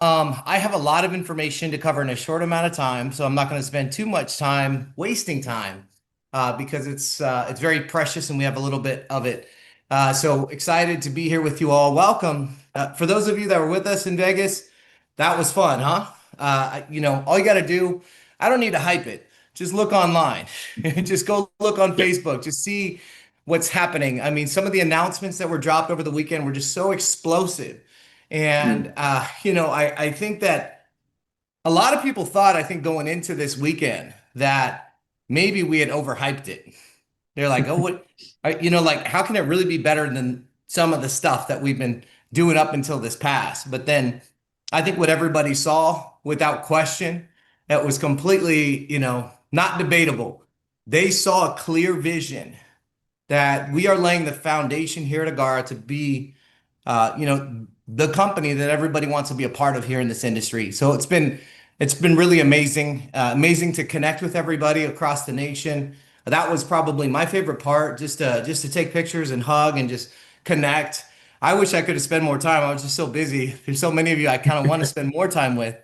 I have a lot of information to cover in a short amount of time, so I'm not going to spend too much time wasting time because it's very precious and we have a little bit of it. So excited to be here with you all. Welcome. For those of you that were with us in Vegas, that was fun, huh? All you got to do, I don't need to hype it. Just look online. Just go look on Yeah. Facebook. Just see what's happening. I mean, some of the announcements that were dropped over the weekend were just so explosive. Mm. And I think that a lot of people thought, I think going into this weekend that maybe we had overhyped it. They're like, oh, like how can it really be better than some of the stuff that we've been doing up until this past? But then I think what everybody saw without question, that was completely, not debatable. They saw a clear vision that we are laying the foundation here at Agara to be the company that everybody wants to be a part of here in this industry. So it's been really amazing to connect with everybody across the nation. That was probably my favorite part, just to take pictures and hug and just connect. I wish I could have spent more time. I was just so busy. There's so many of you I kind of want to spend more time with.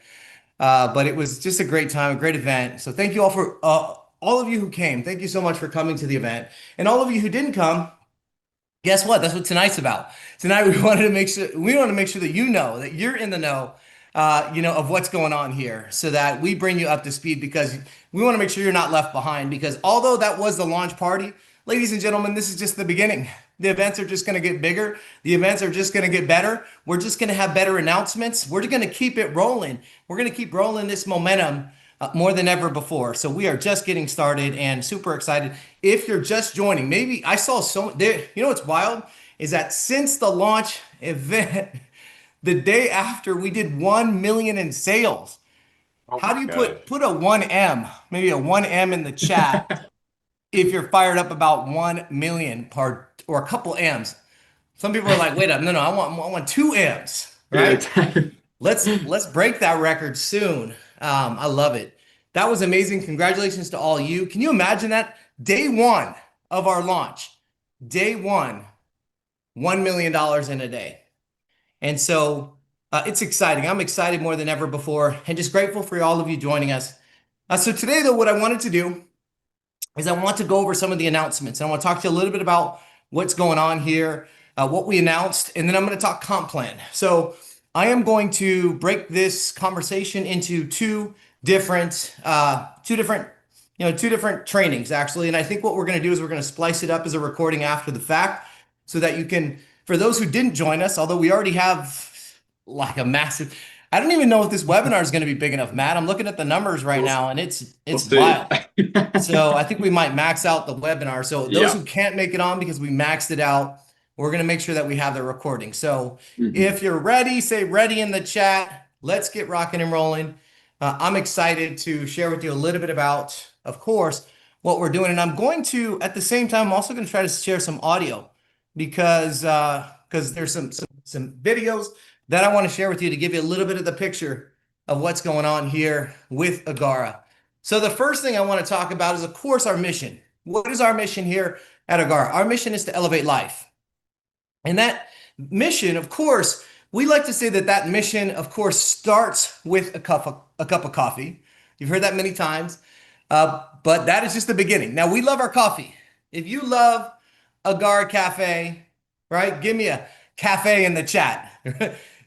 But it was just a great time, a great event. So thank you all for all of you who came. Thank you so much for coming to the event. And all of you who didn't come, guess what? That's what tonight's about. Tonight we want to make sure that you know that you're in the know, of what's going on here, so that we bring you up to speed because we want to make sure you're not left behind. Because although that was the launch party, ladies and gentlemen, this is just the beginning. The events are just going to get bigger. The events are just going to get better. We're just going to have better announcements. We're going to keep it rolling. We're going to keep rolling this momentum more than ever before. So we are just getting started and super excited. If you're just joining, maybe I saw so there. You know what's wild is that since the launch event, the day after, we did 1 million in sales. Oh How my do you gosh. put a 1M, maybe a 1M in the chat if you're fired up about 1 million part or a couple M's? Some people are like, wait up, no, I want 2 M's, Yeah, right? exactly. Let's break that record soon. I love it. That was amazing. Congratulations to all you. Can you imagine that? Day one of our launch, day one, $1 million in a day. And so it's exciting. I'm excited more than ever before and just grateful for all of you joining us. So today, though, what I wanted to do is I want to go over some of the announcements. And I want to talk to you a little bit about what's going on here, what we announced, and then I'm going to talk comp plan. So I am going to break this conversation into two different trainings actually. And I think what we're going to do is we're going to splice it up as a recording after the fact, so that you can, for those who didn't join us, although we already have like a massive. I don't even know if this webinar is going to be big enough, Matt. I'm looking at the numbers right We'll, now, and we'll it's see. wild. So I think we might max out the webinar. So those Yeah. who can't make it on because we maxed it out, we're going to make sure that we have the recording. So Mhm. if you're ready, say ready in the chat. Let's get rocking and rolling. I'm excited to share with you a little bit about, of course, what we're doing. And I'm going to, at the same time, I'm also going to try to share some audio because there's some videos that I want to share with you to give you a little bit of the picture of what's going on here with Agara. So the first thing I want to talk about is, of course, our mission. What is our mission here at Agara? Our mission is to elevate life. And that mission, of course, we like to say that that mission, of course, starts with a cup of coffee. You've heard that many times, but that is just the beginning. Now, we love our coffee. If you love Agara Cafe, right? Give me a cafe in the chat.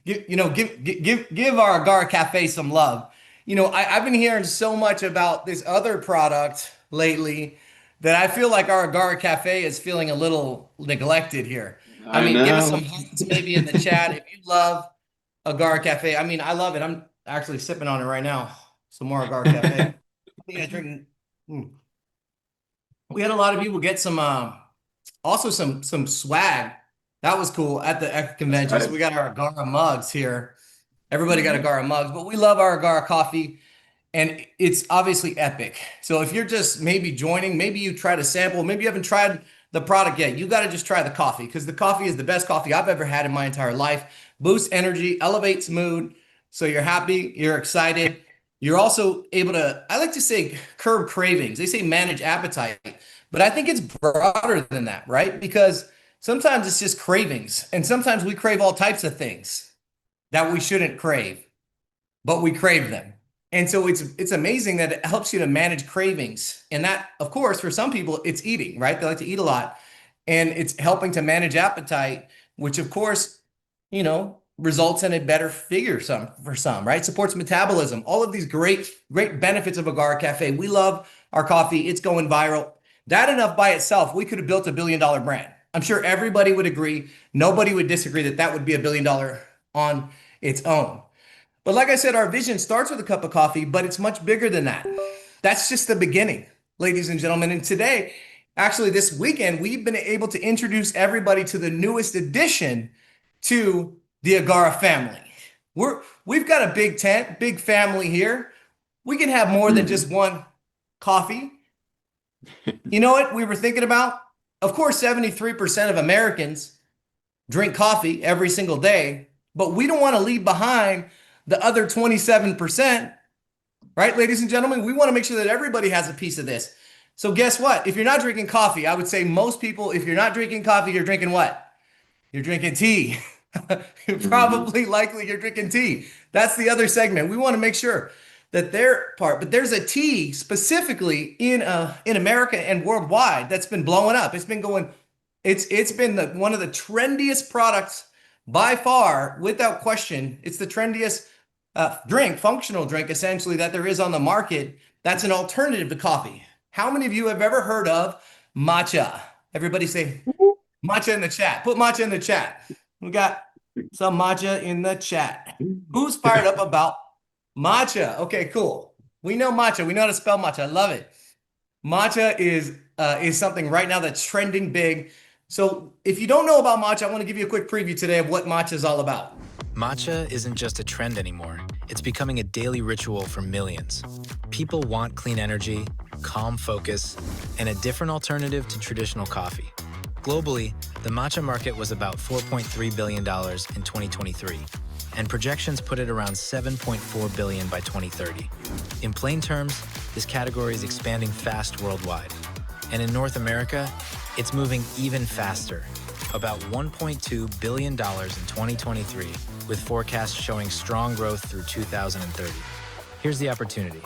Give our Agara Cafe some love. I've been hearing so much about this other product lately that I feel like our Agara Cafe is feeling a little neglected here. I I mean, give us some know. hearts maybe in the chat if you love Agara Cafe. I mean, I love it. I'm actually sipping on it right now. Some more Agara Cafe. Yeah, drinking. Mm. We had a lot of people get also some swag. That was cool at the That's convention. So we nice. got our Agara mugs here. Everybody got Mhm. Agara mugs, but we love our Agara coffee, and it's obviously epic. So if you're just maybe joining, maybe you try to sample, maybe you haven't tried the product yet, you got to just try the coffee, because the coffee is the best coffee I've ever had in my entire life. Boosts energy, elevates mood. So you're happy, you're excited. You're also able to, I like to say, curb cravings. They say manage appetite, but I think it's broader than that, right? Because sometimes it's just cravings, and sometimes we crave all types of things that we shouldn't crave. but we crave them. And so it's amazing that it helps you to manage cravings. And that, of course, for some people, it's eating, right? They like to eat a lot. And it's helping to manage appetite, which of course, results in a better figure for some, right? Supports metabolism. All of these great benefits of Agara Cafe. We love our coffee. It's going viral. That enough by itself, we could have built $1 billion brand. I'm sure everybody would agree. Nobody would disagree that that would be $1 billion on its own. But like I said, our vision starts with a cup of coffee, but it's much bigger than that. That's just the beginning, ladies and gentlemen. And today, actually this weekend, we've been able to introduce everybody to the newest addition to the Agara family. We've got a big tent, big family here. We can have more than just one coffee. You know what we were thinking about? Of course, 73% of Americans drink coffee every single day, but we don't want to leave behind the other 27%, right, ladies and gentlemen? We want to make sure that everybody has a piece of this. So guess what? If you're not drinking coffee, I would say most people, if you're not drinking coffee, you're drinking what? You're drinking tea. Probably likely you're drinking tea. That's the other segment. We want to make sure that their part, but there's a tea specifically in America and worldwide that's been blowing up. It's been going, it's been one of the trendiest products by far, without question. It's the trendiest functional drink essentially that there is on the market. That's an alternative to coffee. How many of you have ever heard of matcha? Everybody say matcha in the chat. Put matcha in the chat. We got some matcha in the chat. Who's fired up about matcha? Okay, cool. We know matcha. We know how to spell matcha. I love it. Matcha is something right now that's trending big. So if you don't know about matcha, I want to give you a quick preview today of what matcha is all about. Matcha isn't just a trend anymore. It's becoming a daily ritual for millions. People want clean energy, calm focus, and a different alternative to traditional coffee. Globally, the matcha market was about $4.3 billion in 2023, and projections put it around $7.4 billion by 2030. In plain terms, this category is expanding fast worldwide. And in North America, it's moving even faster, about $1.2 billion in 2023, with forecasts showing strong growth through 2030. Here's the opportunity.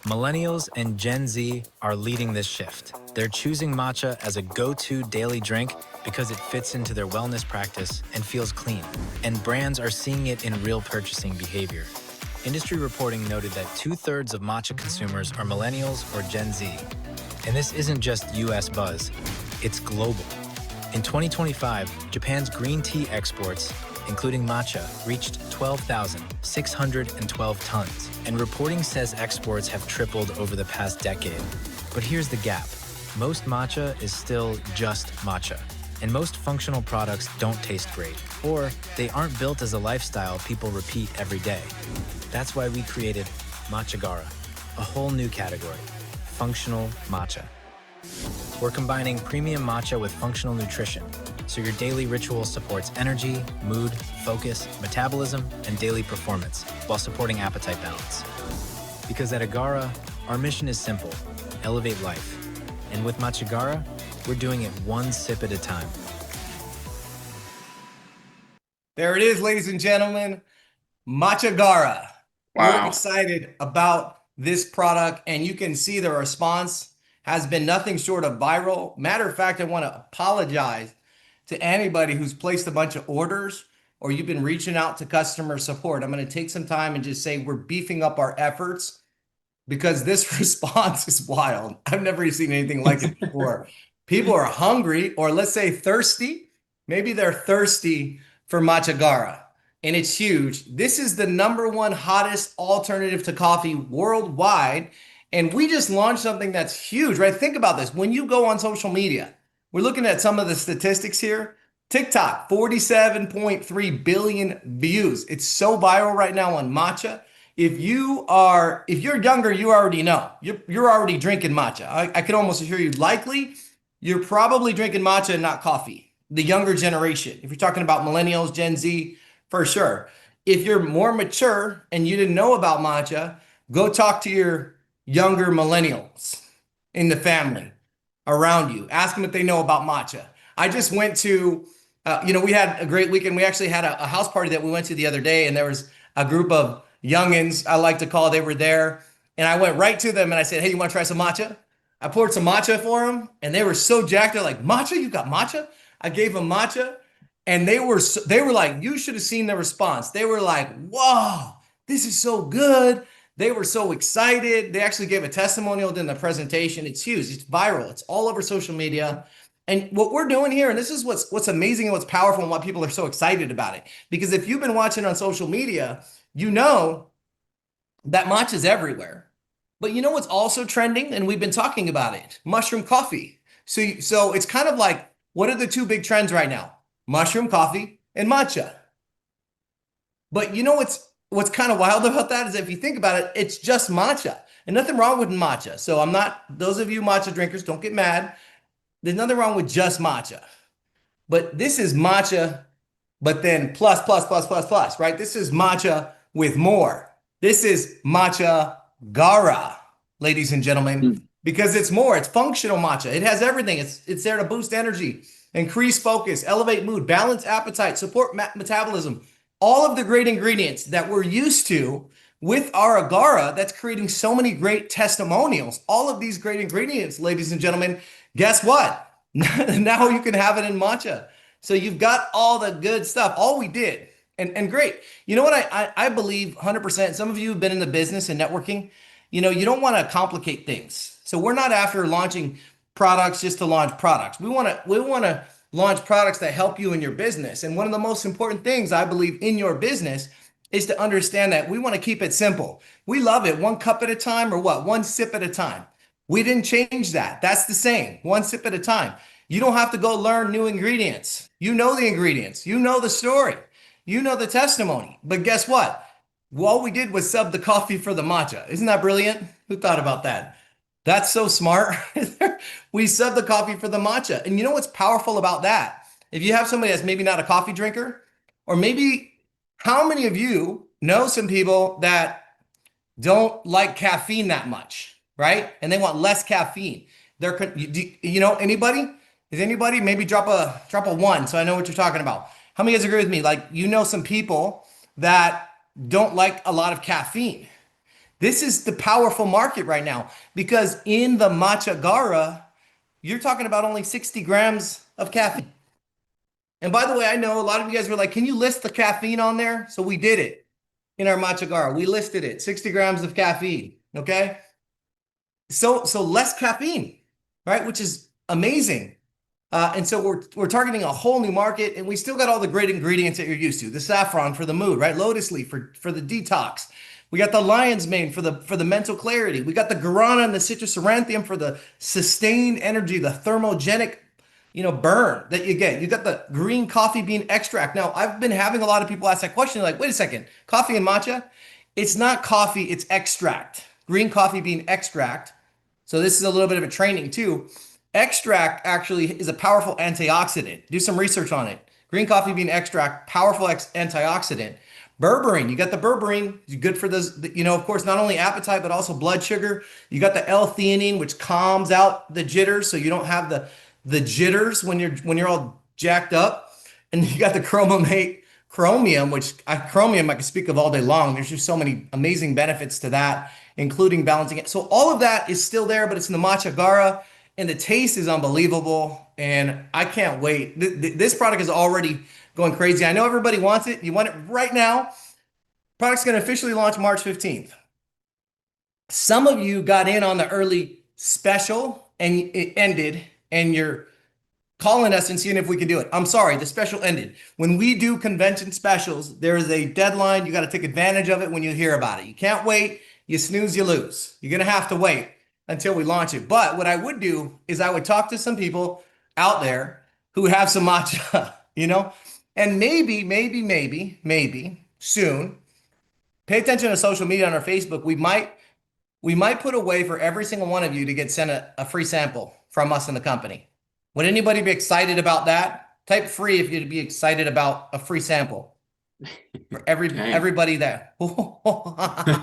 Millennials and Gen Z are leading this shift. They're choosing matcha as a go-to daily drink because it fits into their wellness practice and feels clean. And brands are seeing it in real purchasing behavior. Industry reporting noted that 2/3 of matcha consumers are millennials or Gen Z. And this isn't just US buzz, it's global. In 2025, Japan's green tea exports, including matcha, reached 12,612 tons, and reporting says exports have tripled over the past decade. But here's the gap. Most matcha is still just matcha, and most functional products don't taste great, or they aren't built as a lifestyle people repeat every day. That's why we created AGARA, a whole new category, functional matcha. We're combining premium matcha with functional nutrition, so your daily ritual supports energy, mood, focus, metabolism, and daily performance, while supporting appetite balance. Because at AGARA, our mission is simple: elevate life. And with AGARA, we're doing it one sip at a time. There it is, ladies and gentlemen, AGARA. Wow. We're excited about this product, and you can see the response has been nothing short of viral. Matter of fact, I want to apologize to anybody who's placed a bunch of orders or you've been reaching out to customer support. I'm going to take some time and just say we're beefing up our efforts because this response is wild. I've never seen anything like it before. People are hungry, or let's say thirsty. Maybe they're thirsty for AGARA, and it's huge. This is the #1 hottest alternative to coffee worldwide. And we just launched something that's huge, right? Think about this. When you go on social media, we're looking at some of the statistics here. TikTok, 47.3 billion views. It's so viral right now on matcha. If you're younger, you already know. You're already drinking matcha. I could almost assure you, likely, you're probably drinking matcha and not coffee. The younger generation. If you're talking about millennials, Gen Z, for sure. If you're more mature and you didn't know about matcha, go talk to your younger millennials in the family around you. Ask them if they know about matcha. I just went to, we had a great weekend. We actually had a house party that we went to the other day, and there was a group of youngins, I like to call, they were there. And I went right to them and I said, hey, you want to try some matcha? I poured some matcha for them and they were so jacked. They're like, matcha? You got matcha? I gave them matcha and they were like, you should have seen the response. They were like, whoa, this is so good. They were so excited. They actually gave a testimonial in the presentation. It's huge. It's viral. It's all over social media. And what we're doing here, and this is what's amazing and what's powerful and why people are so excited about it. Because if you've been watching on social media, you know that matcha is everywhere. But you know what's also trending, and we've been talking about it: mushroom coffee. So it's kind of like, what are the two big trends right now? Mushroom coffee and matcha. But you know what's kind of wild about that is if you think about it, it's just matcha. And nothing wrong with matcha. So I'm not, those of you matcha drinkers, don't get mad. There's nothing wrong with just matcha. But this is matcha, but then plus, plus, plus, plus, plus, right? This is matcha with more. This is matcha gara, ladies and gentlemen, Mm. because it's more. It's functional matcha. It has everything. It's there to boost energy, increase focus, elevate mood, balance appetite, support metabolism. All of the great ingredients that we're used to with our Agara that's creating so many great testimonials. All of these great ingredients, ladies and gentlemen, guess what? Now you can have it in matcha. So you've got all the good stuff. All we did, and great. You know what I believe 100%. Some of you have been in the business and networking. You know, you don't want to complicate things. So we're not after launching products just to launch products. We want to launch products that help you in your business. And one of the most important things I believe in your business is to understand that we want to keep it simple. We love it one cup at a time, or what? One sip at a time. We didn't change that. That's the same. One sip at a time. You don't have to go learn new ingredients. You know the ingredients. You know the story. You know the testimony. But guess what? All we did was sub the coffee for the matcha. Isn't that brilliant? Who thought about that? That's so smart. We sub the coffee for the matcha. And you know what's powerful about that? If you have somebody that's maybe not a coffee drinker, or maybe how many of you know some people that don't like caffeine that much, right? And they want less caffeine. You know, anybody? Is anybody? Maybe drop a one so I know what you're talking about. How many of you guys agree with me? Like, you know some people that don't like a lot of caffeine. This is the powerful market right now because in the matcha gara, you're talking about only 60 grams of caffeine. And by the way, I know a lot of you guys were like, can you list the caffeine on there? So we did it in our matcha gara. We listed it, 60 grams of caffeine. Okay. So less caffeine, right? Which is amazing. And so we're targeting a whole new market, and we still got all the great ingredients that you're used to. The saffron for the mood, right? Lotus leaf for the detox. We got the lion's mane for the mental clarity. We got the guarana and the citrus aurantium for the sustained energy, the thermogenic, burn that you get. You got the green coffee bean extract. Now, I've been having a lot of people ask that question, like, wait a second, coffee and matcha? It's not coffee, it's extract. Green coffee bean extract. So this is a little bit of a training too. Extract actually is a powerful antioxidant. Do some research on it. Green coffee bean extract, powerful antioxidant. Berberine, you got the berberine, good for those, of course, not only appetite, but also blood sugar. You got the L-theanine, which calms out the jitters, so you don't have the jitters when you're all jacked up. And you got the chromate, chromium, chromium I can speak of all day long. There's just so many amazing benefits to that, including balancing it. So all of that is still there, but it's in the matcha gara, and the taste is unbelievable. And I can't wait. This product is already going crazy. I know everybody wants it. You want it right now. Product's going to officially launch March 15th. Some of you got in on the early special and it ended, and you're calling us and seeing if we can do it. I'm sorry, the special ended. When we do convention specials, there is a deadline. You got to take advantage of it when you hear about it. You can't wait. You snooze, you lose. You're going to have to wait until we launch it. But what I would do is I would talk to some people out there who have some matcha, and maybe soon, pay attention to social media on our Facebook. We might put a way for every single one of you to get sent a free sample from us in the company. Would anybody be excited about that? Type free if you'd be excited about a free sample for everybody there. Oh,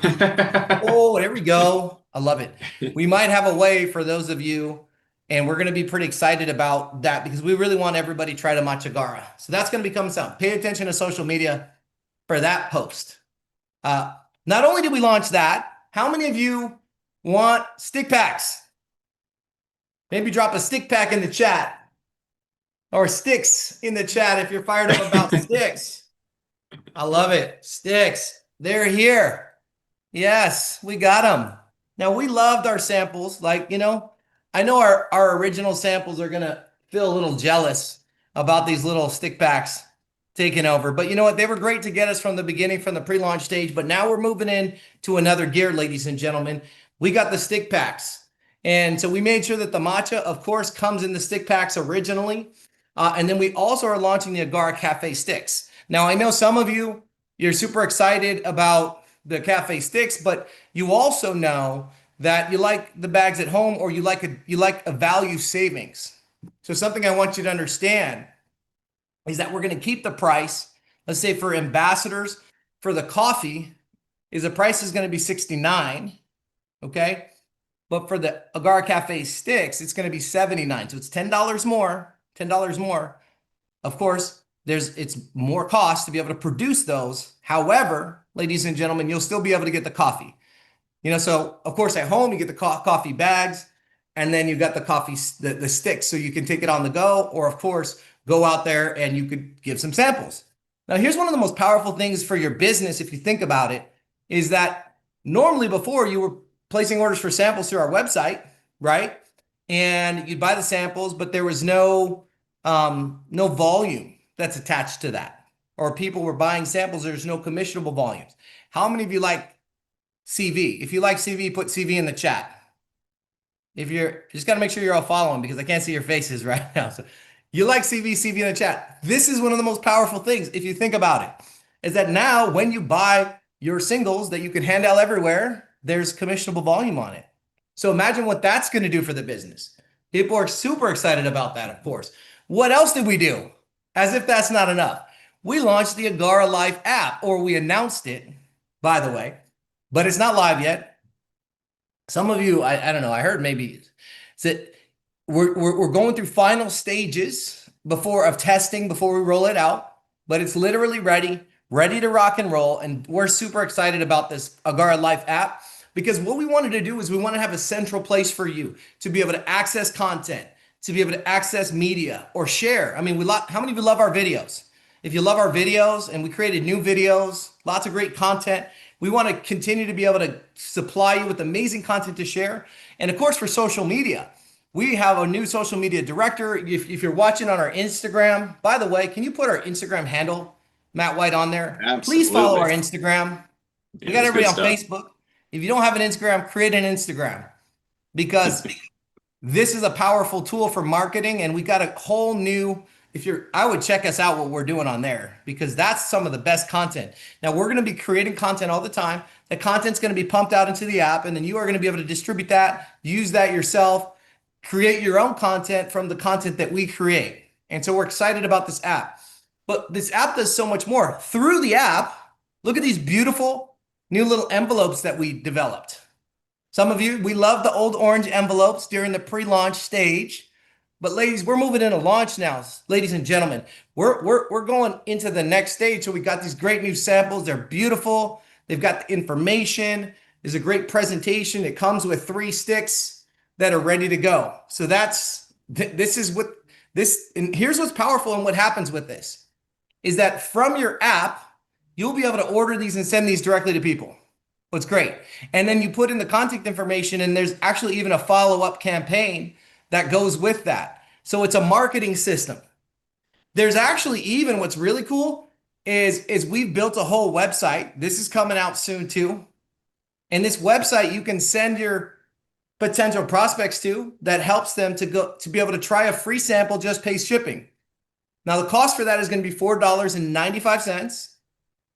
there we go. I love it. We might have a way for those of you, and we're going to be pretty excited about that because we really want everybody to try the matcha gara. So that's going to become something. Pay attention to social media for that post. Not only did we launch that, how many of you want stick packs? Maybe drop a stick pack in the chat or sticks in the chat if you're fired up about sticks. I love it. Sticks. They're here. Yes, we got them. Now, we loved our samples. Like, I know our original samples are going to feel a little jealous about these little stick packs taking over. But you know what? They were great to get us from the beginning, from the pre-launch stage. But now we're moving in to another gear, ladies and gentlemen. We got the stick packs. And so we made sure that the matcha, of course, comes in the stick packs originally. And then we also are launching the Agara Cafe sticks. Now, I know some of you, you're super excited about the cafe sticks, but you also know that you like the bags at home, or you like a value savings. So something I want you to understand is that we're going to keep the price. Let's say for ambassadors, for the coffee, the price is going to be 69, okay? But for the Agara Cafe sticks, it's going to be 79. So it's $10 more, $10 more. Of course, it's more cost to be able to produce those. However, ladies and gentlemen, you'll still be able to get the coffee. So of course at home you get the coffee bags, and then you've got the coffee, the sticks, so you can take it on the go, or of course go out there and you could give some samples. Now, here's one of the most powerful things for your business, if you think about it, is that normally before you were placing orders for samples through our website, right? And you'd buy the samples, but there was no volume that's attached to that. Or people were buying samples, there's no commissionable volumes. How many of you like CV? If you like CV, put CV in the chat. If you're just got to make sure you're all following, because I can't see your faces right now. So you like CV, CV in the chat. This is one of the most powerful things, if you think about it, is that now when you buy your singles that you can hand out everywhere, there's commissionable volume on it. So imagine what that's going to do for the business. People are super excited about that, of course. What else did we do? As if that's not enough, we launched the AGARA Life app, or we announced it, by the way, but it's not live yet. Some of you, I don't know, I heard maybe that we're going through final stages of testing before we roll it out, but it's literally ready to rock and roll. And we're super excited about this AGARA Life app, because what we wanted to do is we want to have a central place for you to be able to access content, to be able to access media or share. I mean, how many of you love our videos? If you love our videos, and we created new videos, lots of great content, we want to continue to be able to supply you with amazing content to share. And of course, for social media, we have a new social media director. If you're watching on our Instagram, by the way, can you put our Instagram handle, Matt White, on there? Please follow our Absolutely. Instagram. We Yeah, got that's good everybody on stuff. Facebook. If you don't have an Instagram, create an Instagram, because this is a powerful tool for marketing. And we got a whole new, I would check us out what we're doing on there, because that's some of the best content. Now, we're going to be creating content all the time. The content's going to be pumped out into the app, and then you are going to be able to distribute that, use that yourself, create your own content from the content that we create. And so we're excited about this app. But this app does so much more. Through the app, look at these beautiful new little envelopes that we developed. Some of you, we love the old orange envelopes during the pre-launch stage. But ladies, we're moving into launch now. Ladies and gentlemen, we're going into the next stage. So we got these great new samples. They're beautiful. They've got the information. There's a great presentation. It comes with 3 sticks that are ready to go. So and here's what's powerful, and what happens with this is that from your app, you'll be able to order these and send these directly to people. What's great. And then you put in the contact information, and there's actually even a follow-up campaign that goes with that. So it's a marketing system. There's actually even, what's really cool is we've built a whole website. This is coming out soon too. And this website you can send your potential prospects to, that helps them to be able to try a free sample, just pay shipping. Now, the cost for that is going to be $4.95.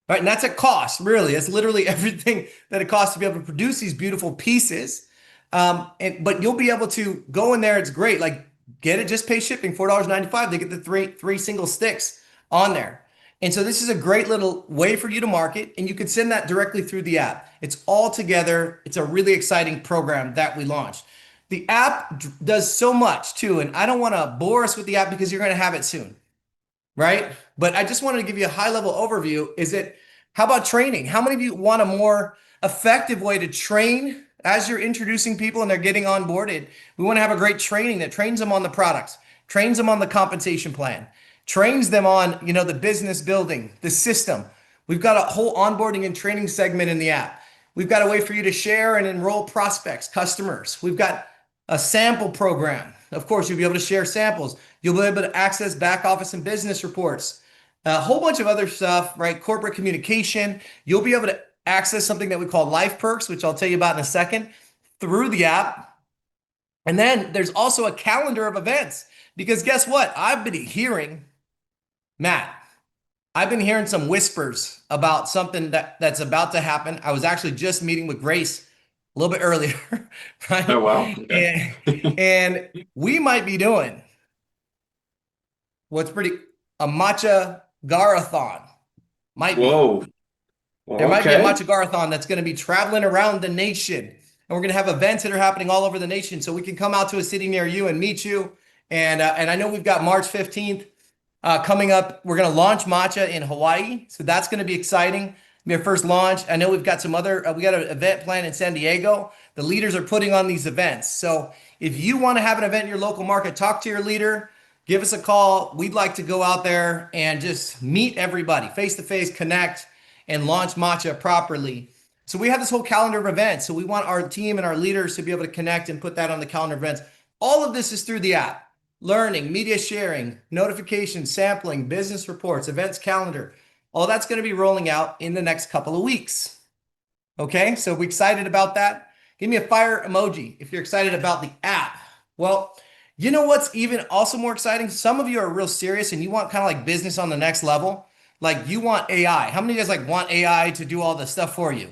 Right, and that's a cost, really. That's literally everything that it costs to be able to produce these beautiful pieces. But you'll be able to go in there. It's great. Like, get it, just pay shipping, $4.95. They get the three single sticks on there. And so this is a great little way for you to market, and you can send that directly through the app. It's all together. It's a really exciting program that we launched. The app does so much too, and I don't want to bore us with the app because you're going to have it soon, right? But I just wanted to give you a high level overview. Is that How about training? How many of you want a more effective way to train as you're introducing people and they're getting onboarded? We want to have a great training that trains them on the products, trains them on the compensation plan, trains them on, the business building, the system. We've got a whole onboarding and training segment in the app. We've got a way for you to share and enroll prospects, customers. We've got a sample program. Of course, you'll be able to share samples. You'll be able to access back office and business reports, a whole bunch of other stuff, right? Corporate communication. You'll be able to access something that we call life perks, which I'll tell you about in a second, through the app. And then there's also a calendar of events, because guess what? Matt, I've been hearing some whispers about something that's about to happen. I was actually just meeting with Grace a little bit earlier, Oh, right? wow. Okay. And we might be doing what's pretty a matcha garathon. Might be. Whoa. There Well, might be a okay. matcha garathon that's going to be traveling around the nation. And we're going to have events that are happening all over the nation. So we can come out to a city near you and meet you. And I know we've got March 15th coming up. We're going to launch matcha in Hawaii. So that's going to be exciting. Be our first launch. I know we've got some other, we got an event planned in San Diego. The leaders are putting on these events. So if you want to have an event in your local market, talk to your leader, give us a call. We'd like to go out there and just meet everybody face to face, connect, and launch matcha properly. So we have this whole calendar of events. So we want our team and our leaders to be able to connect and put that on the calendar of events. All of this is through the app. Learning, media sharing, notifications, sampling, business reports, events calendar. All that's going to be rolling out in the next couple of weeks. Okay, so we're excited about that. Give me a fire emoji if you're excited about the app. Well, you know what's even also more exciting? Some of you are real serious and you want kind of like business on the next level. Like you want AI. How many of you guys like want AI to do all the stuff for you?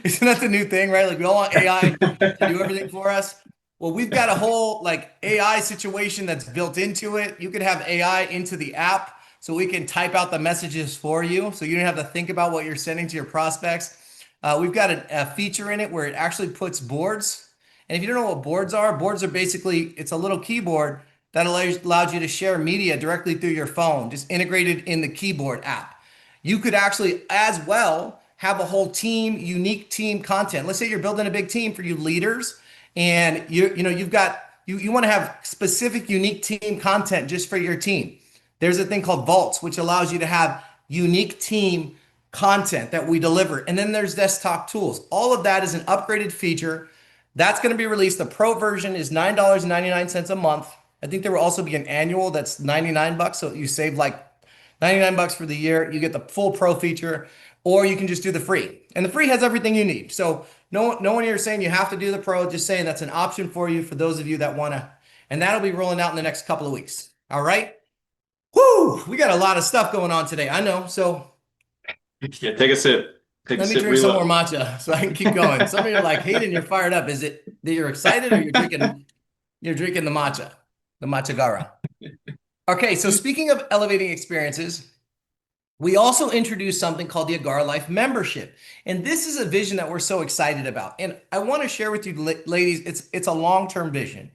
Isn't that the new thing, right? Like we all want AI to do everything for us. Well, we've got a whole like AI situation that's built into it. You could have AI into the app so we can type out the messages for you. So you don't have to think about what you're sending to your prospects. We've got a feature in it where it actually puts boards. And if you don't know what boards are basically, it's a little keyboard that allows you to share media directly through your phone, just integrated in the keyboard app. You could actually as well have a whole team, unique team content. Let's say you're building a big team for you leaders and you want to have specific unique team content just for your team. There's a thing called Vaults, which allows you to have unique team content that we deliver. And then there's desktop tools. All of that is an upgraded feature that's going to be released. The pro version is $9.99 a month. I think there will also be an annual that's 99 bucks. So you save like 99 bucks for the year. You get the full pro feature, or you can just do the free. And the free has everything you need. So no one here is saying you have to do the pro, just saying that's an option for you for those of you that want to. And that'll be rolling out in the next couple of weeks. All right. Whoo, we got a lot of stuff going on today. I know. So Yeah, take a sip. Take a let me sip. drink some more matcha so I can keep going. Some of you are like, Hayden, you're fired up. Is it that you're excited or you're drinking the matcha gara? Okay, so speaking of elevating experiences, we also introduced something called the AGARA Life Membership. And this is a vision that we're so excited about. And I want to share with you, ladies, it's a long-term vision.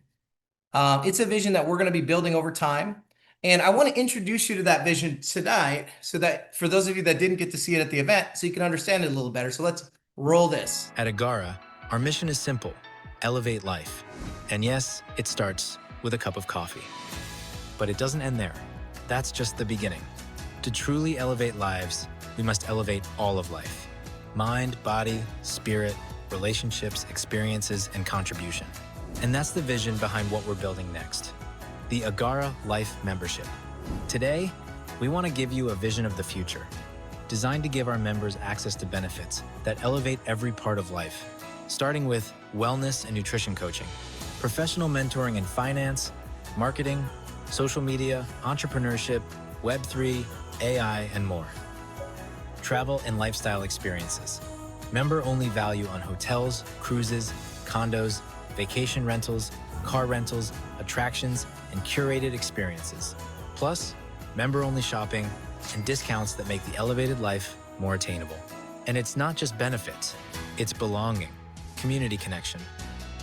It's a vision that we're going to be building over time. And I want to introduce you to that vision tonight so that for those of you that didn't get to see it at the event, so you can understand it a little better. So let's roll this. At AGARA, our mission is simple: elevate life. And yes, it starts with a cup of coffee. But it doesn't end there. That's just the beginning. To truly elevate lives, we must elevate all of life: mind, body, spirit, relationships, experiences, and contribution. And that's the vision behind what we're building next: the AGARA Life Membership. Today, we want to give you a vision of the future, designed to give our members access to benefits that elevate every part of life, starting with wellness and nutrition coaching, professional mentoring in finance, marketing, social media, entrepreneurship, Web3, AI, and more. Travel and lifestyle experiences, member-only value on hotels, cruises, condos, vacation rentals, car rentals, attractions, and curated experiences. Plus, member-only shopping and discounts that make the elevated life more attainable. And it's not just benefits, it's belonging, community connection,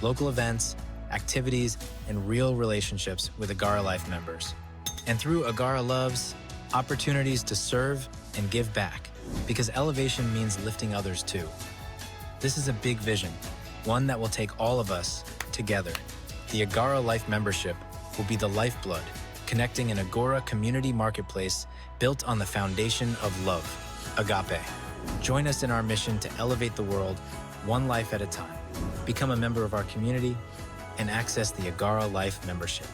local events, activities, and real relationships with AGARA Life members. And through AGARA Loves, opportunities to serve and give back. because elevation means lifting others too. This is a big vision, one that will take all of us together. The AGARA Life membership will be the lifeblood, connecting an Agora community marketplace built on the foundation of love, agape. Join us in our mission to elevate the world one life at a time. Become a member of our community and access the AGARA Life membership.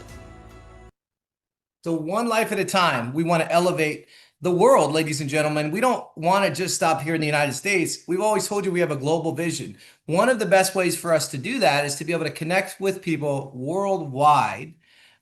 So one life at a time, we want to elevate the world, ladies and gentlemen. We don't want to just stop here in the United States. We've always told you we have a global vision. One of the best ways for us to do that is to be able to connect with people worldwide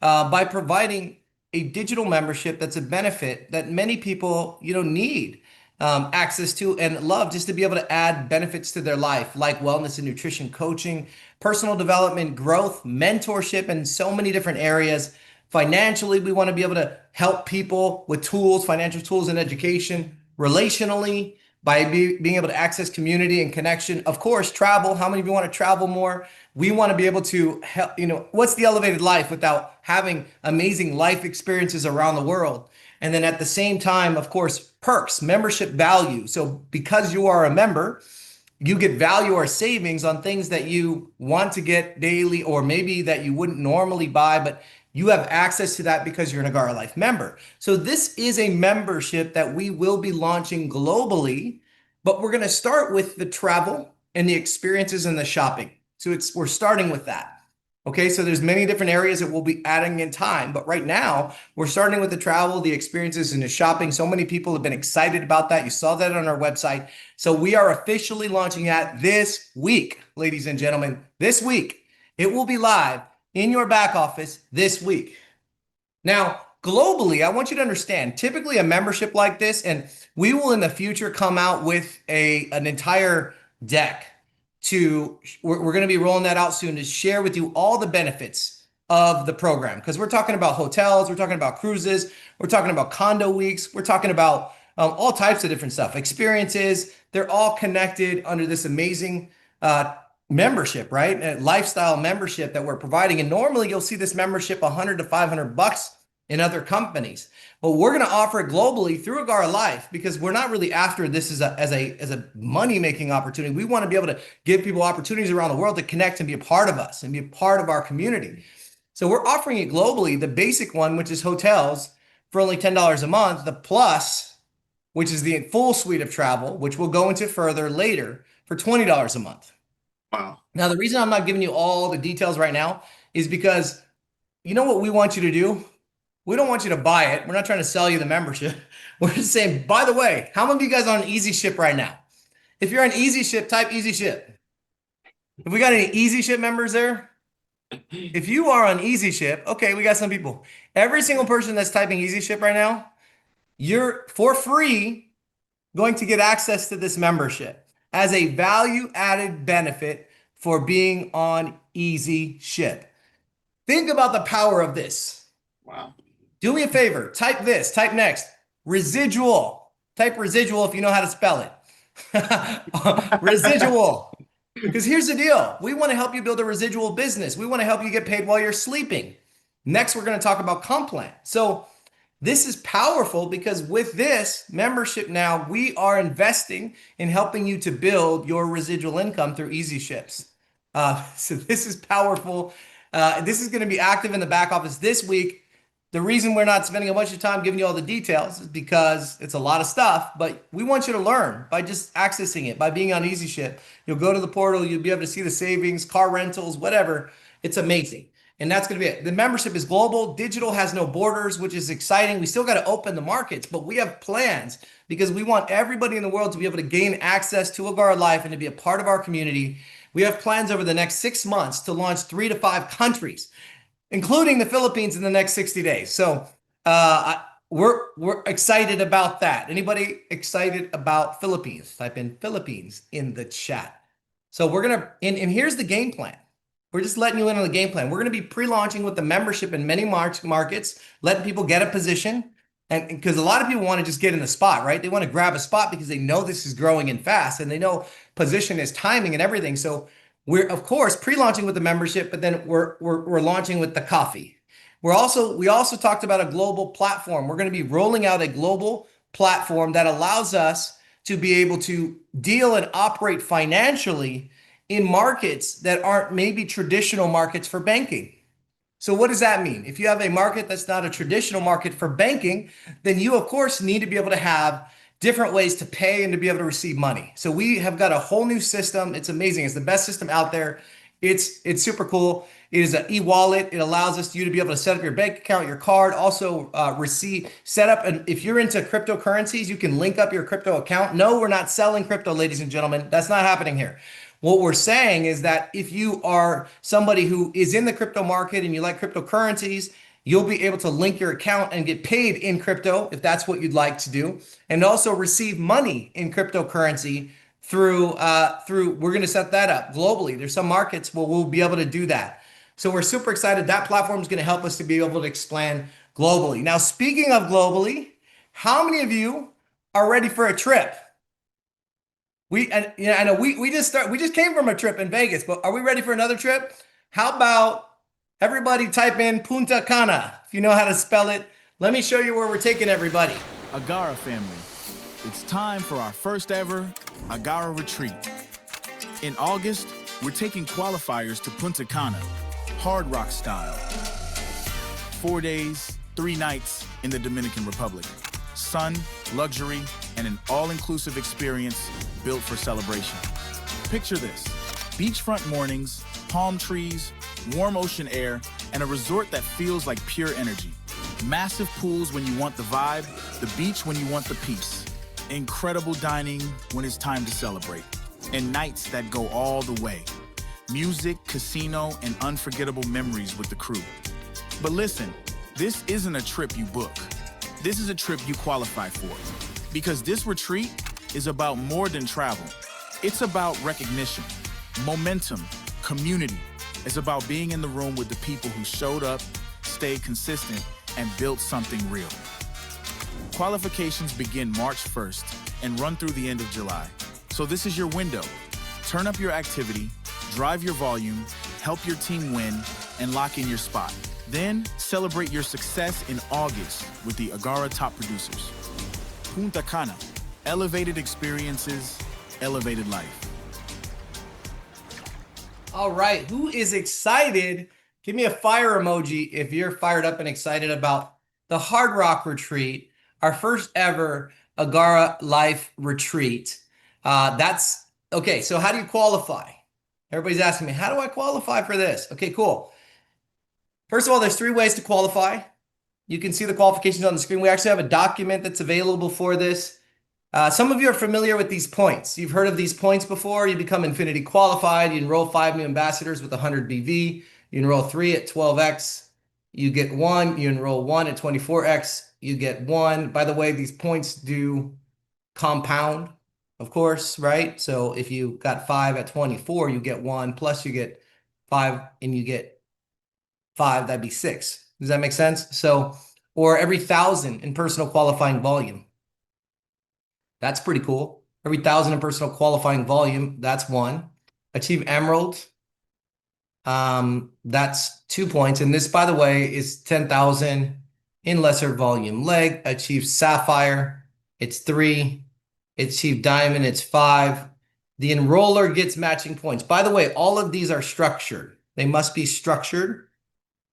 by providing a digital membership that's a benefit that many people, need access to and love, just to be able to add benefits to their life, like wellness and nutrition coaching, personal development, growth, mentorship, and so many different areas. Financially, we want to be able to help people with tools, financial tools and education. Relationally, by being able to access community and connection. Of course, travel. How many of you want to travel more? We want to be able to help, what's the elevated life without having amazing life experiences around the world? And then at the same time, of course, perks, membership value. So because you are a member, you get value or savings on things that you want to get daily, or maybe that you wouldn't normally buy, but you have access to that because you're an AGARA Life member. So this is a membership that we will be launching globally, but we're going to start with the travel and the experiences and the shopping. So we're starting with that. Okay, so there's many different areas that we'll be adding in time, but right now we're starting with the travel, the experiences, and the shopping. So many people have been excited about that. You saw that on our website. So we are officially launching that this week, ladies and gentlemen. This week, it will be live in your back office this week. Now, globally, I want you to understand, typically a membership like this, and we will in the future come out with an entire deck we're going to be rolling that out soon to share with you all the benefits of the program. Because we're talking about hotels, we're talking about cruises, we're talking about condo weeks, we're talking about all types of different stuff, experiences. They're all connected under this amazing membership, right? A lifestyle membership that we're providing. And normally you'll see this membership $100 to $500 in other companies, but we're going to offer it globally through AGARA Life, because we're not really after this as a money-making opportunity. We want to be able to give people opportunities around the world to connect and be a part of us and be a part of our community. So we're offering it globally, the basic one, which is hotels, for only $10 a month, the plus, which is the full suite of travel, which we'll go into further later, for $20 a month. Wow. Now, the reason I'm not giving you all the details right now is because you know what we want you to do? We don't want you to buy it. We're not trying to sell you the membership. We're just saying, by the way, how many of you guys are on Easy Ship right now? If you're on Easy Ship, type Easy Ship. If we got any Easy Ship members there? If you are on Easy Ship, okay, we got some people. Every single person that's typing Easy Ship right now, you're for free going to get access to this membership as a value-added benefit for being on Easy Ship. Think about the power of this. Wow. Do me a favor, type this, type next, residual. Type residual if you know how to spell it. Residual. Because here's the deal. We want to help you build a residual business. We want to help you get paid while you're sleeping. Next, we're going to talk about comp plan. So this is powerful because with this membership now, we are investing in helping you to build your residual income through Easy Ships. So this is powerful. This is going to be active in the back office this week. The reason we're not spending a bunch of time giving you all the details is because it's a lot of stuff, but we want you to learn by just accessing it, by being on Easy Ship. You'll go to the portal, you'll be able to see the savings, car rentals, whatever. It's amazing. And that's going to be it. The membership is global. Digital has no borders, which is exciting. We still got to open the markets, but we have plans because we want everybody in the world to be able to gain access to AGARA Life and to be a part of our community. We have plans over the next 6 months to launch 3 to 5 countries, including the Philippines in the next 60 days. So we're excited about that. Anybody excited about Philippines? Type in Philippines in the chat. So we're going to, and here's the game plan. We're just letting you in on the game plan. We're going to be pre-launching with the membership in many markets, letting people get a position. And because a lot of people want to just get in the spot, right? They want to grab a spot because they know this is growing and fast, and they know position is timing and everything. So we're, of course, pre-launching with the membership, but then we're launching with the coffee. We also talked about a global platform. We're going to be rolling out a global platform that allows us to be able to deal and operate financially in markets that aren't maybe traditional markets for banking. So what does that mean? If you have a market that's not a traditional market for banking, then you of course need to be able to have different ways to pay and to be able to receive money. So we have got a whole new system. It's amazing. It's the best system out there. It's super cool. It is an e-wallet. It allows us you to be able to set up your bank account, your card, also receive, set up. And if you're into cryptocurrencies, you can link up your crypto account. No, we're not selling crypto, ladies and gentlemen. That's not happening here. What we're saying is that if you are somebody who is in the crypto market and you like cryptocurrencies, you'll be able to link your account and get paid in crypto if that's what you'd like to do, and also receive money in cryptocurrency through we're going to set that up globally. There's some markets where we'll be able to do that. So we're super excited. That platform is going to help us to be able to expand globally. Now, speaking of globally, how many of you are ready for a trip? I know we just came from a trip in Vegas, but are we ready for another trip? How about everybody type in Punta Cana if you know how to spell it. Let me show you where we're taking everybody. AGARA family, it's time for our first ever AGARA retreat. In August, we're taking qualifiers to Punta Cana, Hard Rock style. 4 days, 3 nights in the Dominican Republic. Sun, luxury, and an all-inclusive experience built for celebration. Picture this: beachfront mornings, palm trees, warm ocean air, and a resort that feels like pure energy. Massive pools when you want the vibe, the beach when you want the peace. Incredible dining when it's time to celebrate. And nights that go all the way. Music, casino, and unforgettable memories with the crew. But listen, this isn't a trip you book. This is a trip you qualify for. Because this retreat is about more than travel. It's about recognition, momentum, community. It's about being in the room with the people who showed up, stayed consistent, and built something real. Qualifications begin March 1st and run through the end of July. So this is your window. Turn up your activity, drive your volume, help your team win, and lock in your spot. Then celebrate your success in August with the AGARA top producers. Punta Cana, elevated experiences, elevated life. All right, who is excited? Give me a fire emoji if you're fired up and excited about the Hard Rock Retreat, our first ever AGARA Life Retreat. That's okay. So how do you qualify? Everybody's asking me, how do I qualify for this? Okay, cool. First of all, there's 3 ways to qualify. You can see the qualifications on the screen. We actually have a document that's available for this. Some of you are familiar with these points. You've heard of these points before. You become Infinity qualified. You enroll 5 new ambassadors with 100 BV. You enroll 3 at 12x. You get 1. You enroll 1 at 24x. You get 1. By the way, these points do compound, of course, right? So if you got 5 at 24, you get 1, plus you get 5 and you get 5, that'd be 6. Does that make sense? So, or every 1,000 in personal qualifying volume. That's pretty cool. Every 1,000 in personal qualifying volume, that's 1. Achieve Emerald, that's 2 points. And this, by the way, is 10,000 in lesser volume. Leg, achieve Sapphire, it's 3. Achieve Diamond, it's 5. The enroller gets matching points. By the way, all of these are structured. They must be structured.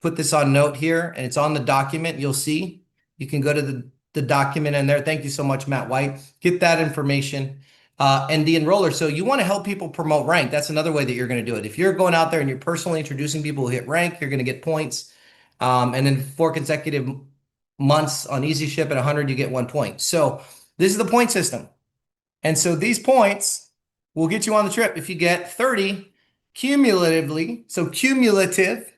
Put this on note here, and it's on the document. You'll see. You can go to the document in there. Thank you so much, Matt White. Get that information. And the enroller. So you want to help people promote rank. That's another way that you're going to do it. If you're going out there and you're personally introducing people who hit rank, you're going to get points. And then 4 consecutive months on Easy Ship at 100, you get 1 point. So this is the point system. And so these points will get you on the trip if you get 30 cumulatively. So cumulative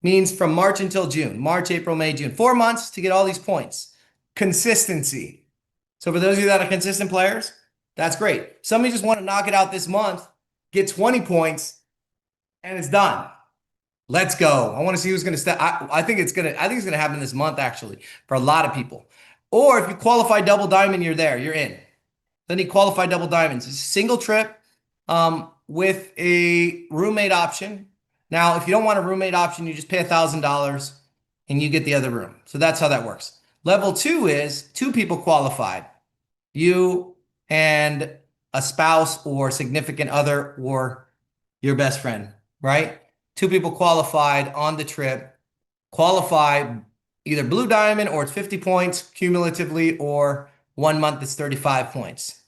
means from March until June. March, April, May, June. 4 months to get all these points. Consistency. So for those of you that are consistent players, that's great. Some of you just want to knock it out this month, get 20 points, and it's done. Let's go. I want to see who's going to step. I think it's going to happen this month, actually, for a lot of people. Or if you qualify double diamond, you're there. You're in. Then you qualify double diamonds. It's a single trip with a roommate option. Now, if you don't want a roommate option, you just pay $1,000 and you get the other room. So that's how that works. Level 2 is 2 people qualified. You and a spouse or significant other or your best friend, right? Two people qualified on the trip, qualify either Blue Diamond or it's 50 points cumulatively, or 1 month is 35 points.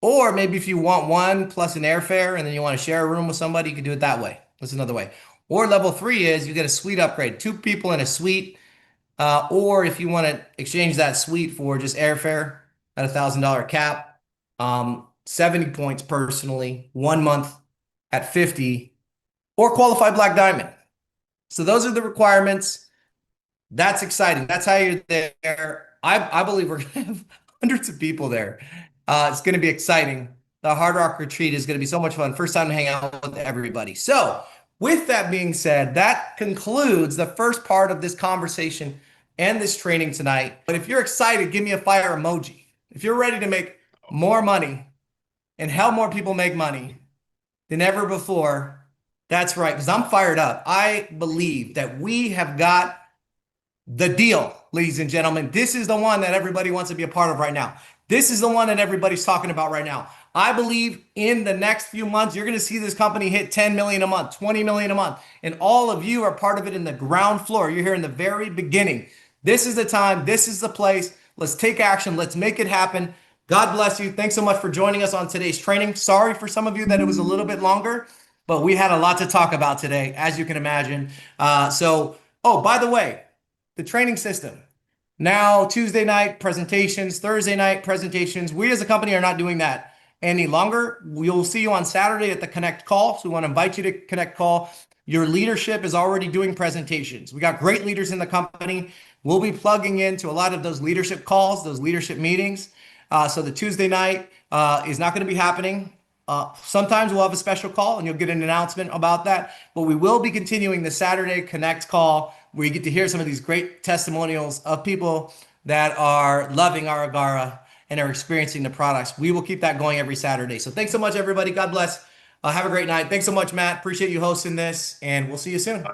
Or maybe if you want one plus an airfare and then you want to share a room with somebody, you can do it that way. That's another way. Or level 3 is you get a suite upgrade, 2 people in a suite. Or if you want to exchange that suite for just airfare at $1,000 cap, 70 points personally, 1 month at 50, or qualify Black Diamond. So those are the requirements. That's exciting. That's how you're there. I believe we're going to have hundreds of people there. It's going to be exciting. The Hard Rock Retreat is going to be so much fun. First time to hang out with everybody. So with that being said, that concludes the first part of this conversation and this training tonight. But if you're excited, give me a fire emoji. If you're ready to make more money and help more people make money than ever before, that's right, because I'm fired up. I believe that we have got the deal, ladies and gentlemen. This is the one that everybody wants to be a part of right now. This is the one that everybody's talking about right now. I believe in the next few months, you're going to see this company hit 10 million a month, 20 million a month. And all of you are part of it in the ground floor. You're here in the very beginning. This is the time. This is the place. Let's take action. Let's make it happen. God bless you. Thanks so much for joining us on today's training. Sorry for some of you that it was a little bit longer, but we had a lot to talk about today, as you can imagine. Oh, by the way, the training system. Now, Tuesday night presentations, Thursday night presentations. We as a company are not doing that any longer. We'll see you on Saturday at the Connect Call. So we want to invite you to Connect Call. Your leadership is already doing presentations. We got great leaders in the company. We'll be plugging into a lot of those leadership calls, those leadership meetings. So the Tuesday night is not going to be happening. Sometimes we'll have a special call and you'll get an announcement about that. But we will be continuing the Saturday Connect Call, where you get to hear some of these great testimonials of people that are loving our AGARA and are experiencing the products. We will keep that going every Saturday. So thanks so much, everybody. God bless. Have a great night. Thanks so much, Matt. Appreciate you hosting this, and we'll see you soon.